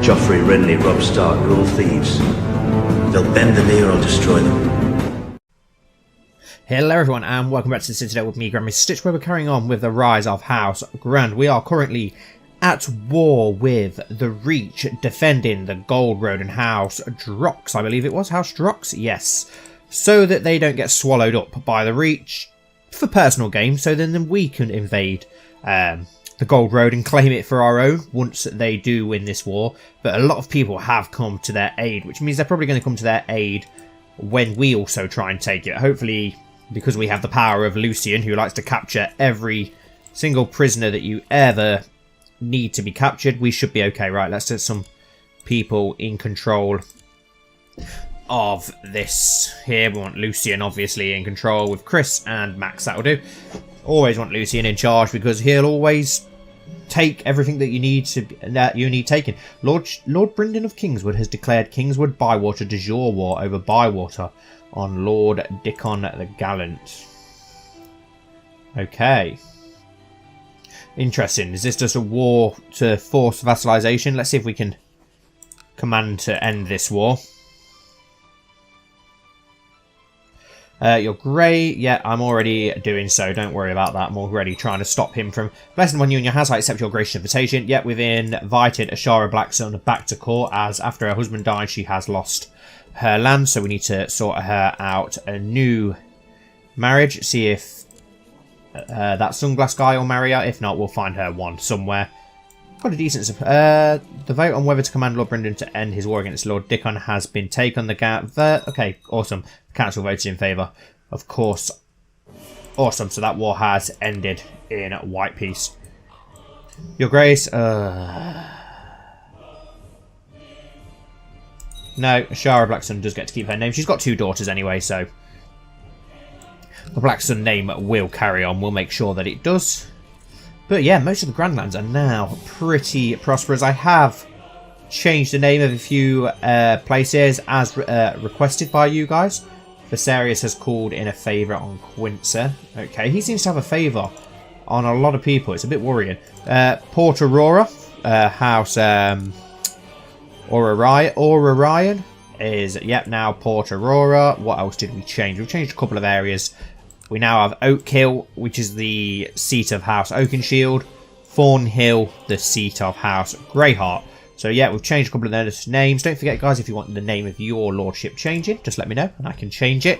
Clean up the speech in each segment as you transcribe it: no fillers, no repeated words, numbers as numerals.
Joffrey, Renly, Robb Stark, they're all thieves. They'll bend the knee or I'll destroy them. Hello everyone and welcome back to the Citadel with me, Grand Maester Stitch, where we're carrying on with the rise of House Grand. We are currently at war with the Reach, defending the Gold Road and House Drox, I believe it was, House Drox? Yes. So that they don't get swallowed up by the Reach for personal gain, so then we can invade the Gold Road and claim it for our own once they do win this war. But a lot of people have come to their aid, which means they're probably going to come to their aid when we also try and take it. Hopefully, because we have the power of Lucian, who likes to capture every single prisoner that you ever need to be captured, we should be okay. Right, let's get some people in control of this here. We want Lucian obviously in control with Chris and Max. That'll do. Always want Lucian in charge because he'll always take everything that you need taken. Lord Brynden of Kingswood has declared Kingswood Bywater de jure war over Bywater on Lord Dickon the Gallant. Okay. Interesting. Is this just a war to force vassalization? Let's see if we can command to end this war. You're great. Yeah, I'm already doing so. Don't worry about that. I'm already trying to stop him from blessing upon you and your house. I accept your gracious invitation. Yet we've invited Ashara Blacksun back to court, as after her husband died, she has lost her land. So we need to sort her out a new marriage. See if that sunglass guy will marry her. If not, we'll find her one somewhere. Got a decent... the vote on whether to command Lord Brynden to end his war against Lord Dickon has been taken. Okay, awesome. The council voted in favour. Of course. Awesome. So that war has ended in white peace. Your Grace. No, Ashara Blacksun does get to keep her name. She's got 2 daughters anyway, so the Blacksun name will carry on. We'll make sure that it does. But yeah, most of the Grandlands are now pretty prosperous. I have changed the name of a few places as requested by you guys. Viserius has called in a favour on Quincer. Okay, he seems to have a favour on a lot of people. It's a bit worrying. Port Aurora, House Aurorian is, yep, now Port Aurora. What else did we change? We've changed a couple of areas. We now have Oakhill, which is the seat of House Oakenshield. Thornhill, the seat of House Greyheart. So yeah, we've changed a couple of those names. Don't forget, guys, if you want the name of your lordship changing, just let me know and I can change it.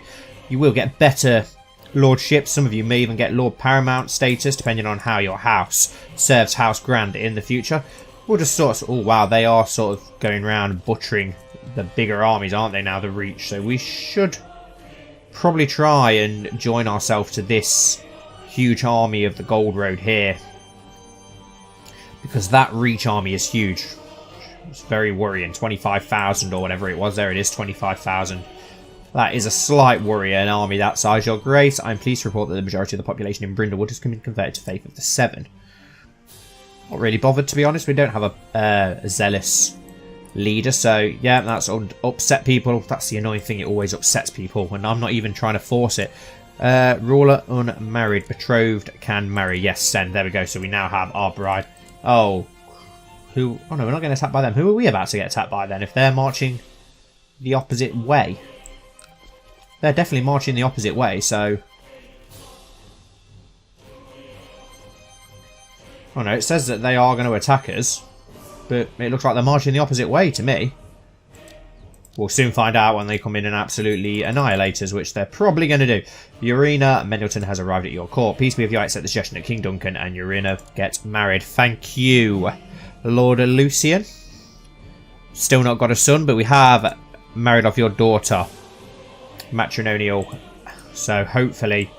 You will get better lordships. Some of you may even get Lord Paramount status, depending on how your house serves House Grand in the future. We'll just sort of... Oh, wow, they are sort of going around butchering the bigger armies, aren't they, now, the Reach? So we should probably try and join ourselves to this huge army of the Gold Road here, because that Reach army is huge. It's very worrying. 25,000 or whatever it was. There it is, 25,000. That is a slight worry, an army that size. Your Grace, I'm pleased to report that the majority of the population in Brindlewood has been converted to Faith of the Seven. Not really bothered, to be honest. We don't have a zealous leader, so yeah, that's upset people. That's the annoying thing, it always upsets people and I'm not even trying to force it. Ruler unmarried, betrothed can marry. Yes, send. There we go. So we now have our bride. Oh no, we're not getting attacked by them. Who are we about to get attacked by then if they're marching the opposite way? They're definitely marching the opposite way, so oh no, it says that they are going to attack us, but it looks like they're marching the opposite way to me. We'll soon find out when they come in and absolutely annihilate us, which they're probably going to do. Urena Mendleton has arrived at your court. Peace be with you. I accept the suggestion that King Duncan and Urena get married. Thank you, Lord Lucian. Still not got a son, but we have married off your daughter. Matrimonial. So hopefully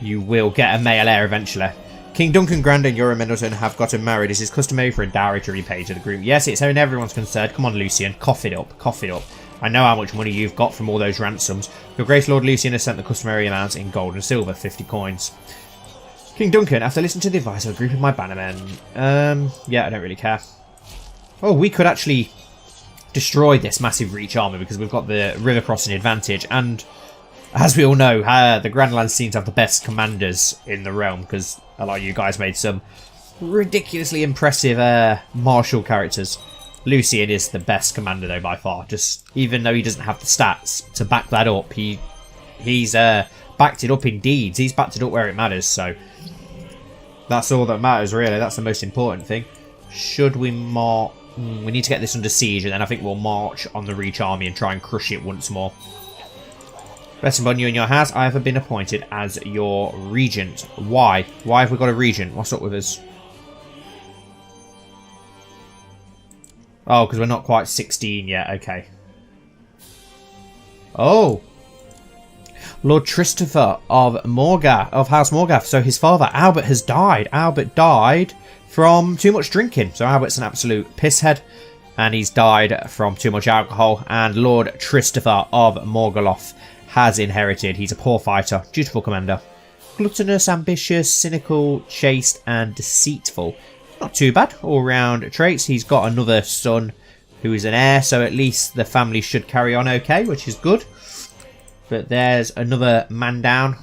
you will get a male heir eventually. King Duncan Grand and Ura Mendleton have gotten married. It is customary for a dowry to repay to the group. Yes, it's in everyone's concerned. Come on, Lucian. Cough it up. Cough it up. I know how much money you've got from all those ransoms. Your Grace Lord Lucian has sent the customary amounts in gold and silver, 50 coins. King Duncan, after listening to the advice of a group of my bannermen... yeah, I don't really care. Oh, we could actually destroy this massive Reach army because we've got the river crossing advantage. And as we all know, the Grandlands seem to have the best commanders in the realm because a lot of you guys made some ridiculously impressive martial characters. Lucian is the best commander though by far. Just even though he doesn't have the stats to back that up, he's backed it up in deeds. He's backed it up where it matters. So that's all that matters really. That's the most important thing. Should we march? We need to get this under siege, and then I think we'll march on the Reach army and try and crush it once more. Blessing upon you and your house. I have been appointed as your regent. Why? Why have we got a regent? What's up with us? Oh, because we're not quite 16 yet. Okay. Oh. Lord Christopher of Morgath, of House Morgath. So his father, Albert, has died. Albert died from too much drinking. So Albert's an absolute pisshead. And he's died from too much alcohol. And Lord Christopher of Morgoloth has inherited. He's a poor fighter, dutiful commander. Gluttonous, ambitious, cynical, chaste, and deceitful. Not too bad, all-round traits. He's got another son who is an heir, so at least the family should carry on okay, which is good. But there's another man down.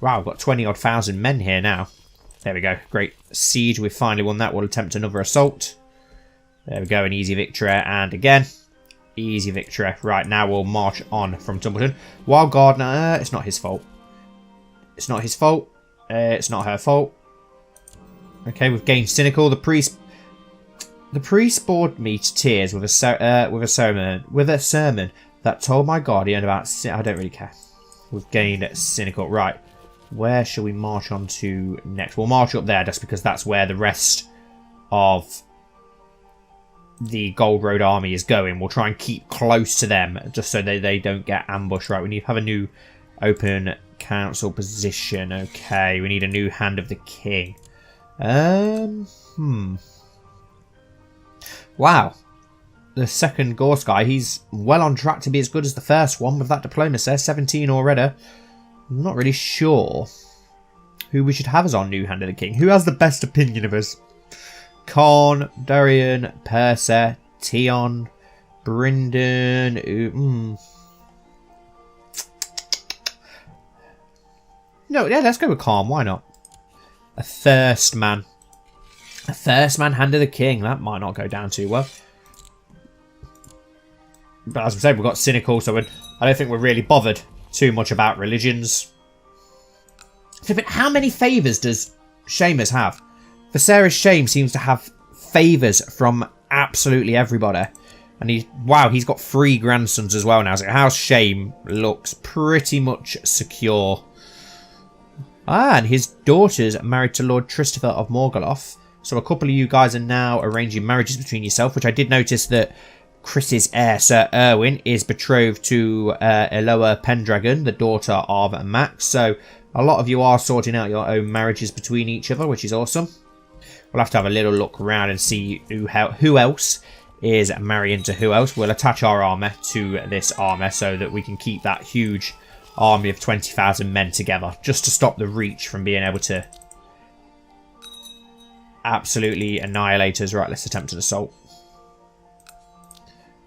Wow, I've got 20-odd thousand men here now. There we go. Great siege. We've finally won that. We'll attempt another assault. There we go, an easy victory. And again, easy victory. Right, now we'll march on from Tumbleton. Wild Gardener, it's not his fault. It's not his fault. It's not her fault. Okay, we've gained cynical. The priest bored me to tears with a sermon that told my guardian about. I don't really care. We've gained cynical. Right, where shall we march on to next? We'll march up there just because that's where the rest of the Gold Road army is going. We'll try and keep close to them just so they don't get ambushed. Right, we need to have a new open council position. Okay, we need a new Hand of the King. Wow. The second Gorse guy, he's well on track to be as good as the first one with that diplomacy. 17 already. I'm not really sure who we should have as our new Hand of the King. Who has the best opinion of us? Khan, Dorian, Persa, Tion, Brynden. No, yeah, let's go with Khan. Why not? A Thirst Man. A Thirst Man, Hand of the King. That might not go down too well. But as I said, we've got cynical, so I don't think we're really bothered too much about religions. But how many favours does Seamus have? Viserys Shame seems to have favours from absolutely everybody. And wow, he's got 3 grandsons as well now. So House Shame looks pretty much secure. Ah, and his daughter's married to Lord Christopher of Morgoloth. So a couple of you guys are now arranging marriages between yourself, which I did notice that Chris's heir, Sir Erwin, is betrothed to Eloa Pendragon, the daughter of Max. So a lot of you are sorting out your own marriages between each other, which is awesome. We'll have to have a little look around and see who else is marrying to who else. We'll attach our armour to this armour so that we can keep that huge army of 20,000 men together, just to stop the Reach from being able to absolutely annihilate us. Right, let's attempt an assault.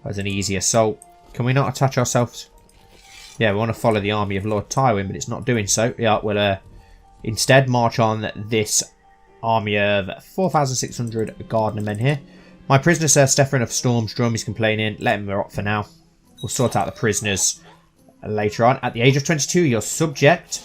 That's an easy assault. Can we not attach ourselves? Yeah, we want to follow the army of Lord Tywin, but it's not doing so. Yeah, we'll instead march on this army of 4,600 Gardener men here. My prisoner, Sir Stefan of Storm's Drum, is complaining. Let him rot for now. We'll sort out the prisoners later on. At the age of 22, your subject,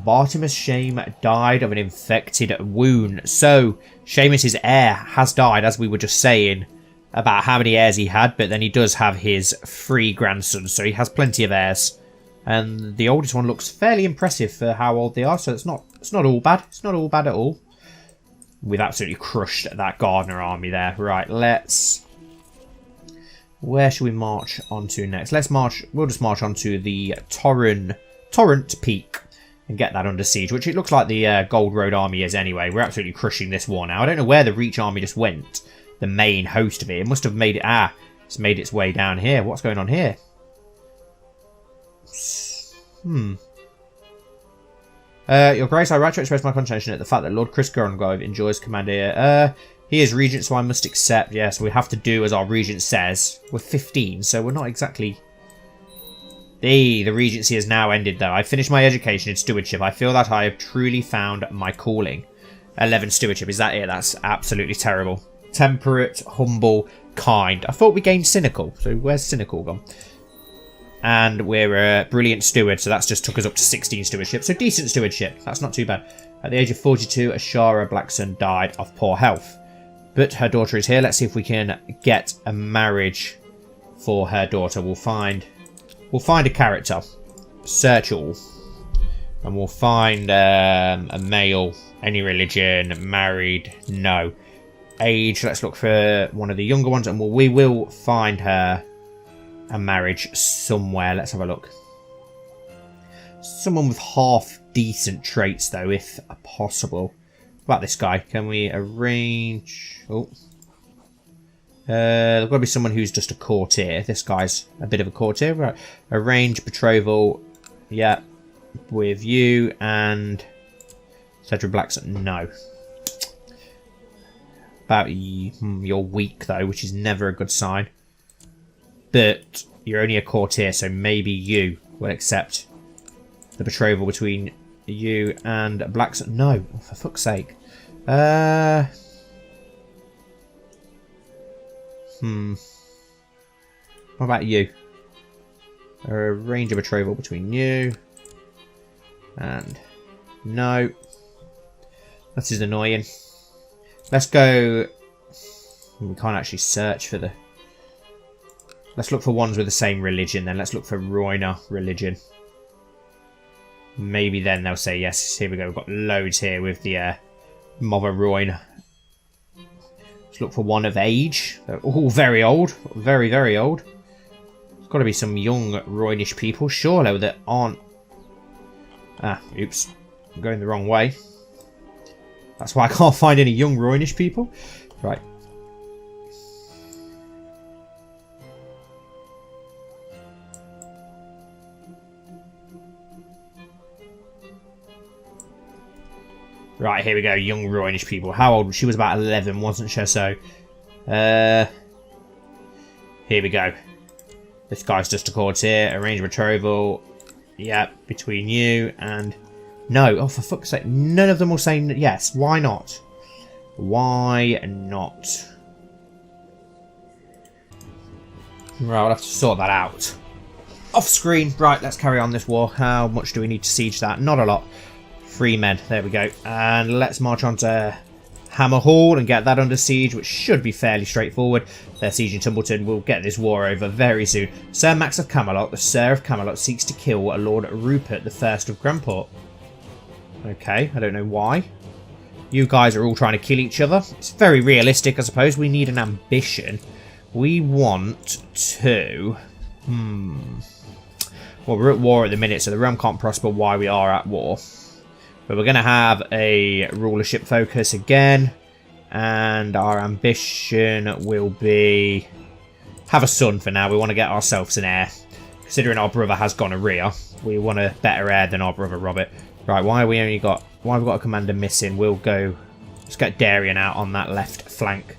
Bartimus Shame, died of an infected wound. So, Seamus' heir has died, as we were just saying about how many heirs he had, but then he does have his 3 grandsons, so he has plenty of heirs. And the oldest one looks fairly impressive for how old they are, so it's not all bad. It's not all bad at all. We've absolutely crushed that Gardener army there. Right, where should we march on to next? We'll just march on to the Torrent Peak and get that under siege, which it looks like the Gold Road army is anyway. We're absolutely crushing this war now. I don't know where the Reach army just went. The main host of it. It must have made it... it's made its way down here. What's going on here? Your Grace, I write to express my contention at the fact that Lord Chris Gorngrove enjoys command here. He is regent, so I must accept. Yeah, so we have to do as our regent says. We're 15, so we're not exactly... The regency has now ended, though. I finished my education in stewardship. I feel that I have truly found my calling. 11 stewardship, is that it? That's absolutely terrible. Temperate, humble, kind. I thought we gained cynical. So where's cynical gone? And we're a brilliant steward, so that's just took us up to 16 stewardship. So decent stewardship. That's not too bad. At the age of 42, Ashara Blackson died of poor health. But her daughter is here. Let's see if we can get a marriage for her daughter. We'll find a character. Search all. And we'll find a male, any religion, married, no. Age, let's look for one of the younger ones, and we will find her a marriage somewhere. Let's have a look. Someone with half decent traits, though, if possible. What about this guy? Can we arrange... Oh. There's got to be someone who's just a courtier. This guy's a bit of a courtier. Right. Arrange betrothal. Yeah. With you and... Cedric Blackson. No. About you're weak, though, which is never a good sign. But you're only a courtier, so maybe you will accept the betrothal between you and Blackson. No, for fuck's sake. What about you? Arrange a betrothal between you and... No. That is annoying. Let's go... We can't actually search for the... Let's look for ones with the same religion then. Let's look for Royner religion. Maybe then they'll say yes. Here we go. We've got loads here with the Mother Royne. Let's look for one of age. They're all very old. Very, very old. There's got to be some young Roynish people, surely, that aren't... Ah, oops. I'm going the wrong way. That's why I can't find any young Roynish people. Right. Right, here we go. Young Roynish people. How old? She was about 11, wasn't she? So, here we go. This guy's just a courtier. Arrange betrothal. Yeah, between you and... No. Oh, for fuck's sake. None of them will say yes. Why not? Why not? Right, I'll have to sort that out. Off screen. Right, let's carry on this war. How much do we need to siege that? Not a lot. 3 men. There we go. And let's march on to Hammer Hall and get that under siege, which should be fairly straightforward. They're sieging Tumbleton. We'll get this war over very soon. Sir Max of Camelot, the Sir of Camelot, seeks to kill Lord Rupert the First of Grandport. Okay, I don't know why. You guys are all trying to kill each other. It's very realistic, I suppose. We need an ambition. We want to... Well, we're at war at the minute, so the realm can't prosper while we are at war. But we're going to have a rulership focus again. And our ambition will be... Have a son for now. We want to get ourselves an heir. Considering our brother has gonorrhea, we want a better heir than our brother Robert. Right, why have we got a commander missing? We'll go... Let's get Darien out on that left flank.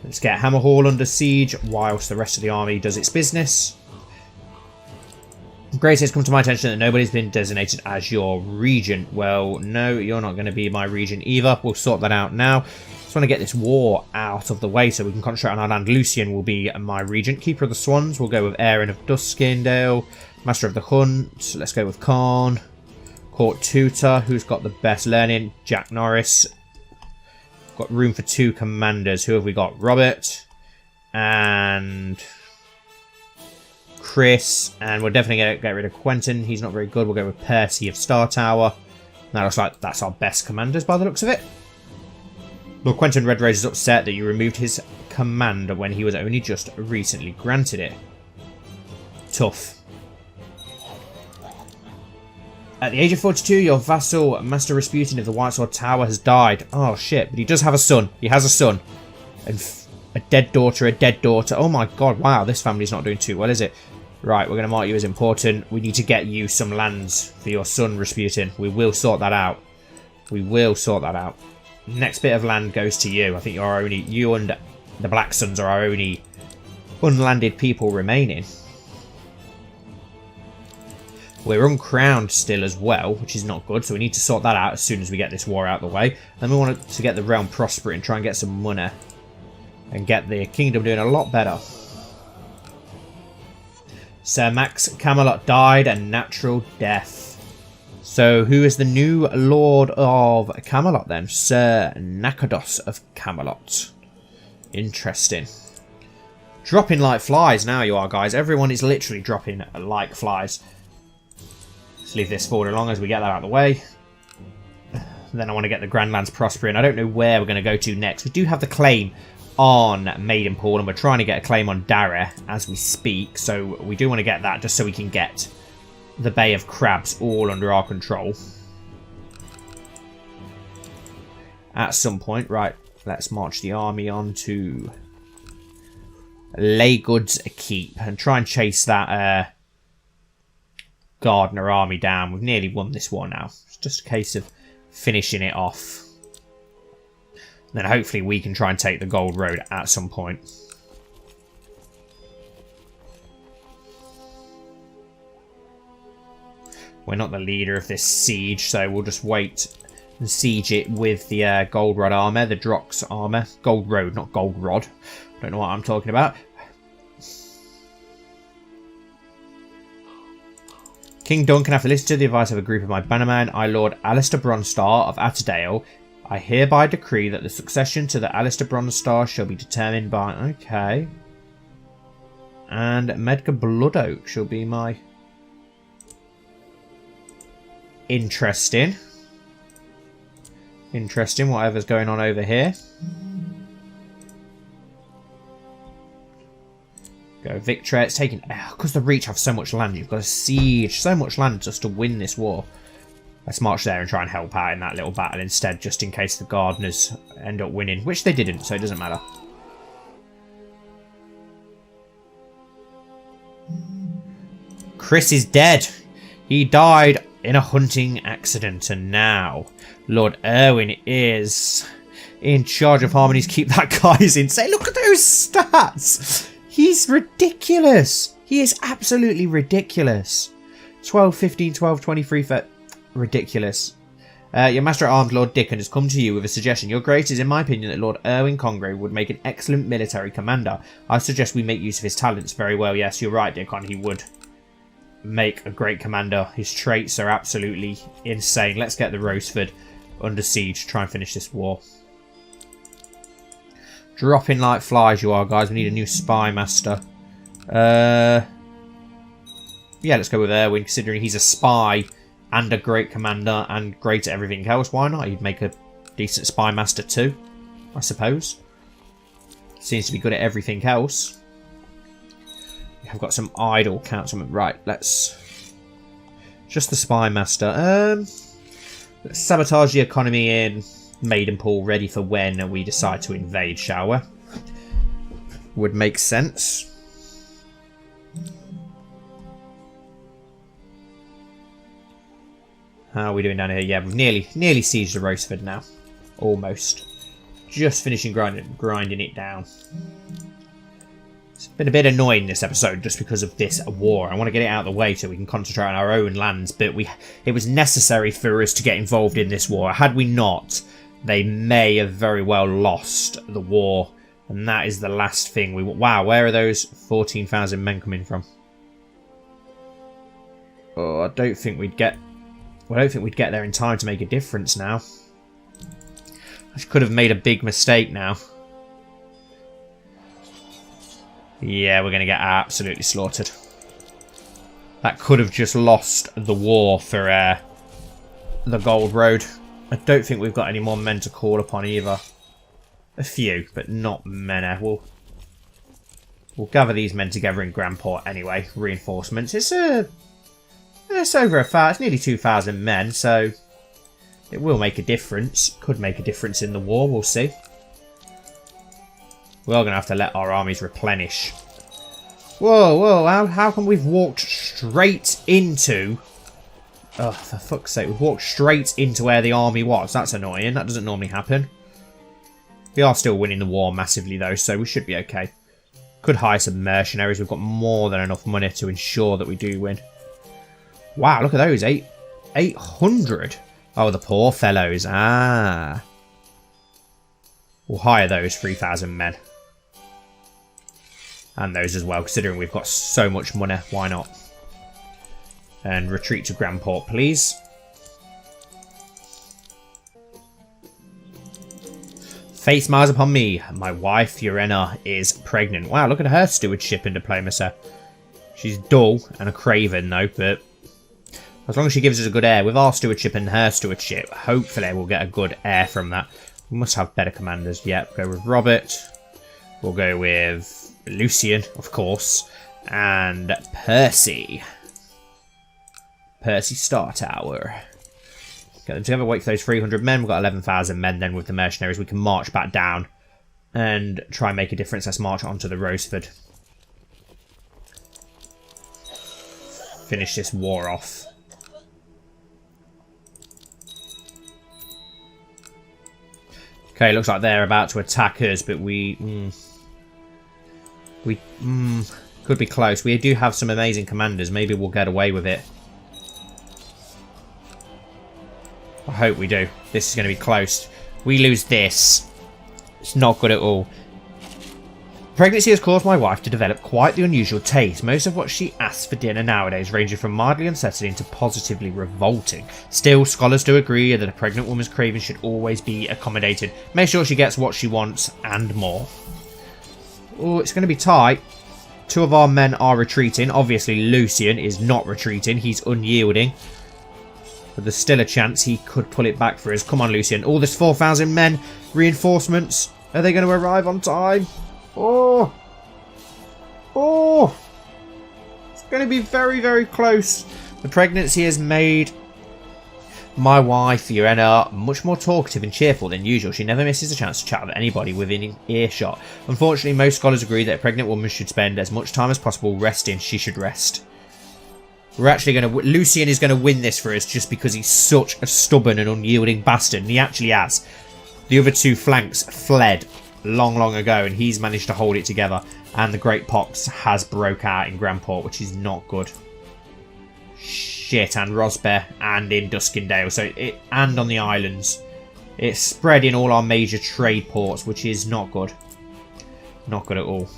Let's get Hammer Hall under siege whilst the rest of the army does its business. Grace, it's come to my attention that nobody's been designated as your regent. Well, no, you're not going to be my regent either. We'll sort that out now. Just want to get this war out of the way so we can concentrate on our land. Lucian will be my regent. Keeper of the Swans. We'll go with Aaron of Duskindale. Master of the Hunt. Let's go with Khan. Court Tutor. Who's got the best learning? Jack Norris. Got room for 2 commanders. Who have we got? Robert. And... Chris, and we're definitely going to get rid of Quentin. He's not very good. We'll go with Percy of Star Tower. That looks like that's our best commanders by the looks of it. Lord Quentin Redrose is upset that you removed his command when he was only just recently granted it. Tough. At the age of 42, your vassal, Master Rasputin of the White Sword Tower, has died. Oh shit, but he does have a son. He has a son. And a dead daughter, a dead daughter. Oh my god, wow, this family's not doing too well, is it? Right, we're going to mark you as important. We need to get you some lands for your son, Rasputin. We will sort that out. We will sort that out. Next bit of land goes to you. I think you're our only... You and the Black Sons are our only unlanded people remaining. We're uncrowned still as well, which is not good. So we need to sort that out as soon as we get this war out of the way. Then we want to get the realm prospering, try and get some money. and get the kingdom doing a lot better. Sir Max Camelot died a natural death. So who is the new Lord of Camelot then? Sir Nakados of Camelot. Interesting. Dropping like flies now you are, guys. Everyone is literally dropping like flies. Let's leave this forward along as we get that out of the way. Then I want to get the Grand Lands prospering. I don't know where we're going to go to next. We do have the claim on Maidenpool, and we're trying to get a claim on Dara as we speak. So we do want to get that just so we can get the Bay of Crabs all under our control. At some point. Right, let's march the army on to Laygoods Keep and try and chase that Gardener army down. We've nearly won this war now. It's just a case of finishing it off. Then hopefully we can try and take the Gold Road at some point. We're not the leader of this siege, so we'll just wait and siege it with the Gold Rod armour, the Drox armour. Gold Road, not Gold Rod. Don't know what I'm talking about. King Duncan, after listening to the advice of a group of my bannermen, I, Lord Alistair Bronstar of Attadale, I hereby decree that the succession to the Alistair Bronstar shall be determined by... Okay. And Medgar Bloodoak shall be my... Interesting. Interesting, whatever's going on over here. Go Victory. It's taking... Because the Reach have so much land, you've got to siege so much land just to win this war. Let's march there and try and help out in that little battle instead, just in case the Gardeners end up winning. Which they didn't, so it doesn't matter. Chris is dead. He died in a hunting accident, and now Lord Erwin is in charge of Harmonies. Keep that guy's insane. Look at those stats. He's ridiculous. He is absolutely ridiculous. 12, 15, 12, 23 for... Ridiculous. Your Master at Arms, Lord Dickon, has come to you with a suggestion. Your grace is, in my opinion, that Lord Erwin Congreve would make an excellent military commander. I suggest we make use of his talents. Very well, yes, you're right, Dickon. He would make a great commander. His traits are absolutely insane. Let's get the Roseford under siege. Try and finish this war. Dropping like flies you are, guys. We need a new spy master. Yeah, let's go with Erwin, considering he's a spy and a great commander and great at everything else. Why not? He'd make a decent spy master too, I suppose. Seems to be good at everything else. We have got some idle councilmen. Right, let's... Just the spy master. Let's sabotage the economy in Maidenpool, ready for when we decide to invade, shall we? Would make sense. How are we doing down here? Yeah, we've nearly sieged the Roseford now. Almost. Just finishing grinding it down. It's been a bit annoying this episode just because of this war. I want to get it out of the way so we can concentrate on our own lands, but it was necessary for us to get involved in this war. Had we not, they may have very well lost the war, and that is the last thing we want. Wow, where are those 14,000 men coming from? Oh, I don't think we'd get there in time to make a difference now. I could have made a big mistake now. Yeah, we're going to get absolutely slaughtered. That could have just lost the war for the Gold Road. I don't think we've got any more men to call upon either. A few, but not many. We'll gather these men together in Grandport anyway. Reinforcements. It's over it's nearly 2,000 men, so it will make a difference. Could make a difference in the war, we'll see. We're going to have to let our armies replenish. Whoa, whoa, how come we've walked straight into... Oh, for fuck's sake, we've walked straight into where the army was. That's annoying, that doesn't normally happen. We are still winning the war massively though, so we should be okay. Could hire some mercenaries, we've got more than enough money to ensure that we do win. Wow, look at those, 800. Oh, the poor fellows, ah. We'll hire those 3,000 men. And those as well, considering we've got so much money. Why not? And retreat to Grand Port, please. Fate smiles upon me. My wife, Fiorena, is pregnant. Wow, look at her stewardship and diplomacy. She's dull and a craven, though, but as long as she gives us a good heir, with our stewardship and her stewardship, hopefully we'll get a good heir from that. We must have better commanders. Yep, go with Robert. We'll go with Lucian, of course. And Percy. Percy Star Tower. Get them together, wait for those 300 men. We've got 11,000 men then with the mercenaries. We can march back down and try and make a difference. Let's march onto the Roseford. Finish this war off. Okay, looks like they're about to attack us, but we could be close. We do have some amazing commanders. Maybe we'll get away with it. I hope we do. This is going to be close. We lose this. It's not good at all. Pregnancy has caused my wife to develop quite the unusual taste. Most of what she asks for dinner nowadays ranging from mildly unsettling to positively revolting. Still, scholars do agree that a pregnant woman's cravings should always be accommodated. Make sure she gets what she wants and more. Oh, it's going to be tight. 2 of our men are retreating. Obviously, Lucian is not retreating. He's unyielding. But there's still a chance he could pull it back for us. Come on, Lucian. All this 4,000 men. Reinforcements. Are they going to arrive on time? Oh! Oh! It's going to be very, very close. The pregnancy has made my wife, Fiorena, much more talkative and cheerful than usual. She never misses a chance to chat with anybody within earshot. Unfortunately, most scholars agree that a pregnant woman should spend as much time as possible resting. She should rest. We're actually going to... Lucian is going to win this for us just because he's such a stubborn and unyielding bastard. And he actually has. The other 2 flanks fled long ago, and he's managed to hold it together. And the Great Pox has broke out in Grand Port, which is not good. Shit, and Rosbear and in Duskindale. So and on the islands. It's spread in all our major trade ports, which is not good. Not good at all.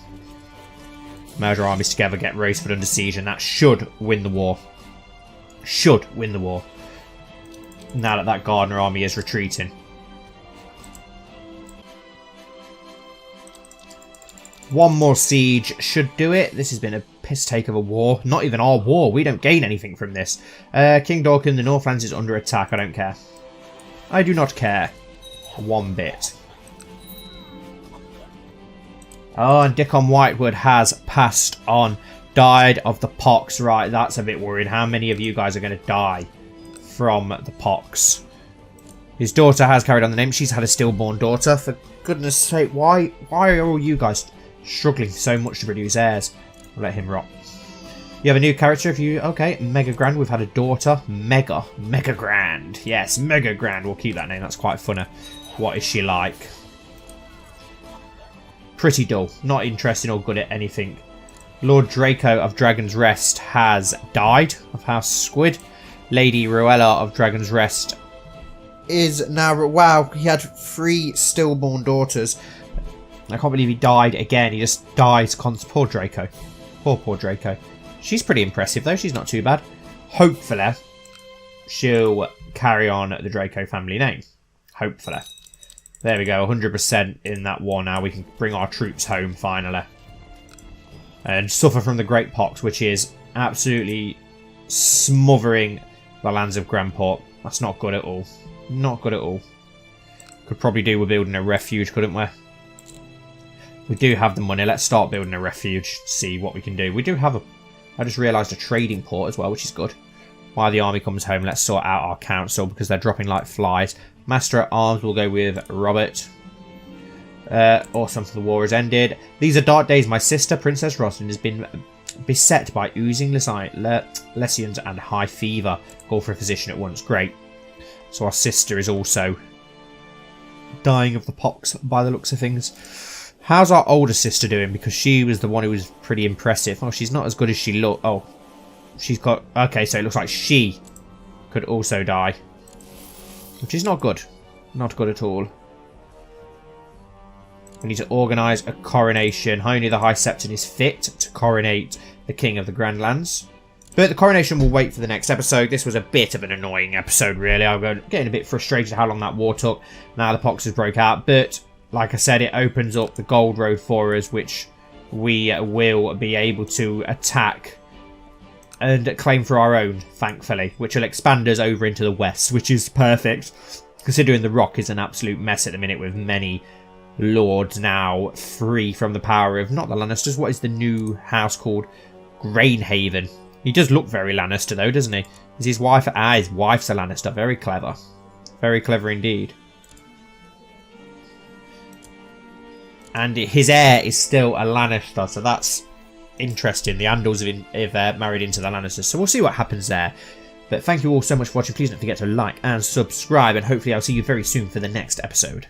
Merge our armies together, get Roseford under siege, and that should win the war. Should win the war. Now that that Gardner army is retreating. One more siege should do it. This has been a piss take of a war. Not even our war. We don't gain anything from this. King Dorkin, the Northlands is under attack. I don't care. I do not care. One bit. Oh, and Dickon Whitewood has passed on. Died of the pox. Right, that's a bit worried. How many of you guys are going to die from the pox? His daughter has carried on the name. She's had a stillborn daughter. For goodness sake, why are all you guys struggling so much to produce heirs? I'll let him rot. You have a new character if you... Okay, Mega Grand. We've had a daughter. Mega Grand. Yes, Mega Grand. We'll keep that name. That's quite funny. What is she like? Pretty dull. Not interesting or good at anything. Lord Draco of Dragon's Rest has died of House Squid. Lady Ruella of Dragon's Rest is now... Wow, he had 3 stillborn daughters. I can't believe he died again. He just dies constantly. Poor Draco. Poor Draco. She's pretty impressive, though. She's not too bad. Hopefully, she'll carry on the Draco family name. Hopefully. There we go. 100% in that war now. We can bring our troops home, finally. And suffer from the Great Pox, which is absolutely smothering the lands of Grand Port. That's not good at all. Not good at all. Could probably do with building a refuge, couldn't we? We do have the money. Let's start building a refuge. See what we can do. We do have a... I just realised a trading port as well, which is good. While the army comes home, let's sort out our council because they're dropping like flies. Master at Arms will go with Robert. Awesome. The war has ended. These are dark days. My sister, Princess Rosalind, has been beset by oozing lesions and high fever. Call for a physician at once. Great. So our sister is also dying of the pox by the looks of things. How's our older sister doing? Because she was the one who was pretty impressive. Oh, she's not as good as she looked. Oh, she's got... Okay, so it looks like she could also die. Which is not good. Not good at all. We need to organise a coronation. Only the High Septon is fit to coronate the King of the Grand Lands. But the coronation will wait for the next episode. This was a bit of an annoying episode, really. I'm getting a bit frustrated how long that war took. Now the Poxes broke out. But, like I said, it opens up the Gold Road for us, which we will be able to attack and claim for our own, thankfully. Which will expand us over into the west, which is perfect. Considering the Rock is an absolute mess at the minute with many lords now free from the power of, not the Lannisters, what is the new house called? Grainhaven. He does look very Lannister though, doesn't he? Is his wife? His wife's a Lannister. Very clever. Very clever indeed. And his heir is still a Lannister, so that's interesting. The Andals have married into the Lannisters, so we'll see what happens there. But thank you all so much for watching. Please don't forget to like and subscribe, and hopefully I'll see you very soon for the next episode.